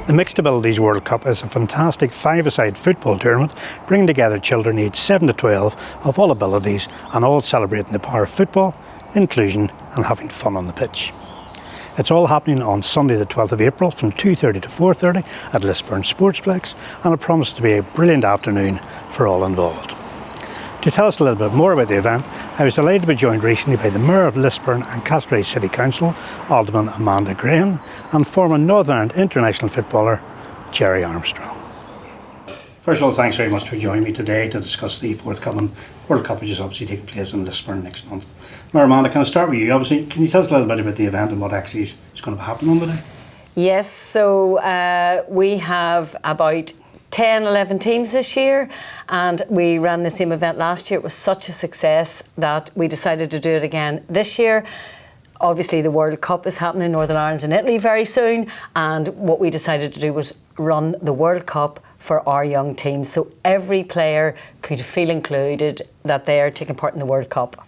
The Mixed Abilities World Cup is a fantastic five-a-side football tournament bringing together children aged 7 to 12 of all abilities and all celebrating the power of football, inclusion and having fun on the pitch. It's all happening on Sunday the 12th of April from 2:30 to 4:30 at Lisburn Sportsplex, and it promises to be a brilliant afternoon for all involved. To tell us a little bit more about the event, I was delighted to be joined recently by the Mayor of Lisburn and Castlereagh City Council, Alderman Amanda Grehan, and former Northern Ireland international footballer Gerry Armstrong. First of all, thanks very much for joining me today to discuss the forthcoming World Cup, which is obviously taking place in Lisburn next month. Mayor Amanda, can I start with you? Obviously, can you tell us a little bit about the event and what actually is going to be happening on the day? Yes, so we have about 10, 11 teams this year, and we ran the same event last year. It was such a success that we decided to do it again this year. Obviously the World Cup is happening in Northern Ireland and Italy very soon, and what we decided to do was run the World Cup for our young teams, so every player could feel included that they are taking part in the World Cup.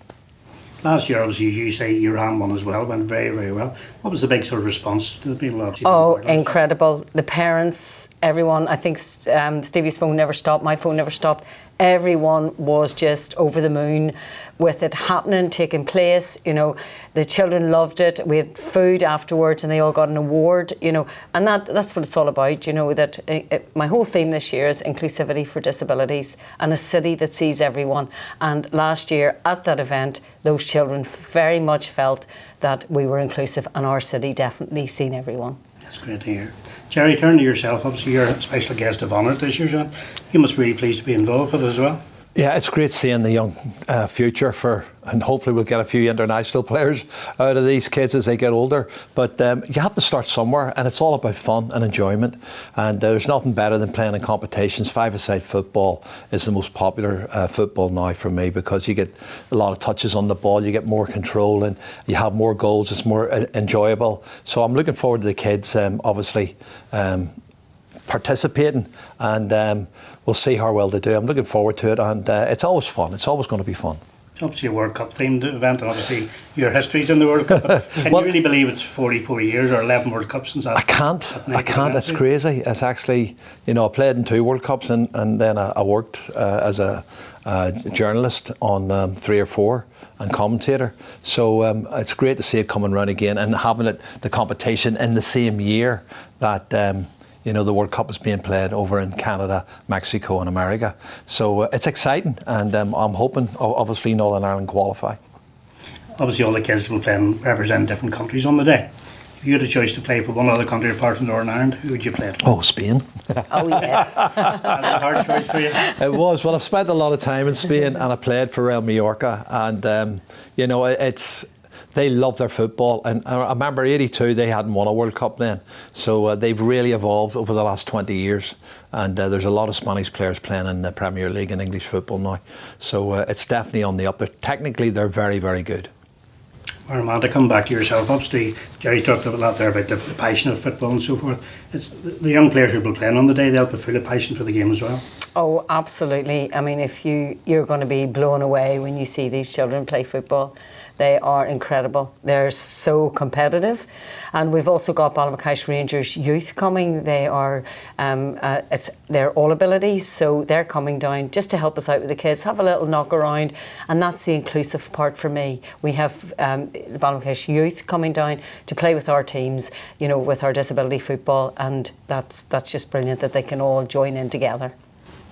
Last year, obviously, as you say, you ran one as well, went very, very well. What was the big sort of response to the people? Oh, incredible. The parents, everyone, I think Stevie's phone never stopped, my phone never stopped. Everyone was just over the moon with it happening, taking place. You know, the children loved it. We had food afterwards and they all got an award, you know, and that's what it's all about, you know, that my whole theme this year is inclusivity for disabilities and a city that sees everyone. And last year at that event, those children very much felt that we were inclusive and our city definitely seen everyone. That's great to hear. Gerry, turn to yourself. Obviously, you're a special guest of honour this year's event. You must be really pleased to be involved with it as well. Yeah, it's great seeing the young future and hopefully we'll get a few international players out of these kids as they get older. But you have to start somewhere, and it's all about fun and enjoyment. And there's nothing better than playing in competitions. Five-a-side football is the most popular football now for me because you get a lot of touches on the ball, you get more control, and you have more goals. It's more enjoyable. So I'm looking forward to the kids, obviously. Participating, and we'll see how well they do. I'm looking forward to it, and it's always fun. It's always going to be fun. It's obviously a World Cup themed event, and obviously your history's in the World Cup. But can you really believe it's 44 years or 11 World Cups since that? I can't. It's crazy. It's actually, you know, I played in 2 World Cups, and then I worked as a journalist on 3 or 4 and commentator. So it's great to see it coming around again and having it, the competition in the same year that you know, the World Cup is being played over in Canada, Mexico and America. So it's exciting, and I'm hoping, obviously, Northern Ireland qualify. Obviously, all the kids will play and represent different countries on the day. If you had a choice to play for one other country apart from Northern Ireland, who would you play for? Oh, Spain. Oh, yes. That's a hard choice for you. It was. Well, I've spent a lot of time in Spain, and I played for Real Mallorca, and, you know, they love their football, and I remember '82 they hadn't won a World Cup then, so they've really evolved over the last 20 years, and there's a lot of Spanish players playing in the Premier League and English football now, so it's definitely on the up. Technically they're very, very good. Amanda, come back to yourself. Obviously, Gerry talked a lot there about the passion of football and so forth. It's the young players who will be playing on the day, they'll be full of passion for the game as well. Oh, absolutely. I mean, if you're going to be blown away when you see these children play football. They are incredible. They're so competitive, and we've also got Ballymacash Rangers youth coming. They are, they're all abilities, so they're coming down just to help us out with the kids, have a little knock around, and that's the inclusive part for me. We have Ballymacash youth coming down to play with our teams, you know, with our disability football, and that's just brilliant that they can all join in together.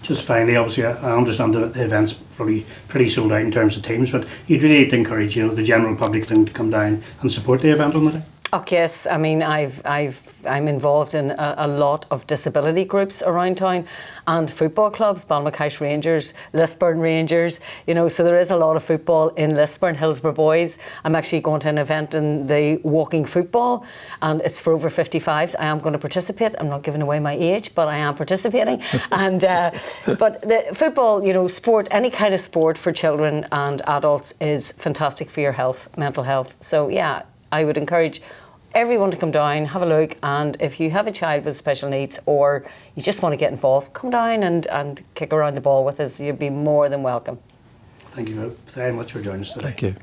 Just finally, obviously, I understand the event's probably pretty sold out in terms of teams, but you'd really like to encourage, you know, the general public to come down and support the event on the day. Oh yes, I mean I'm involved in a lot of disability groups around town and football clubs, Ballymacash Rangers, Lisburn Rangers, you know, so there is a lot of football in Lisburn, Hillsborough Boys. I'm actually going to an event in the walking football, and it's for over 55s. I am going to participate. I'm not giving away my age, but I am participating. And but the football, you know, sport, any kind of sport for children and adults is fantastic for your health, mental health. So yeah, I would encourage everyone to come down, have a look, and if you have a child with special needs or you just want to get involved, come down and kick around the ball with us. You'd be more than welcome. Thank you very much for joining us today. Thank you.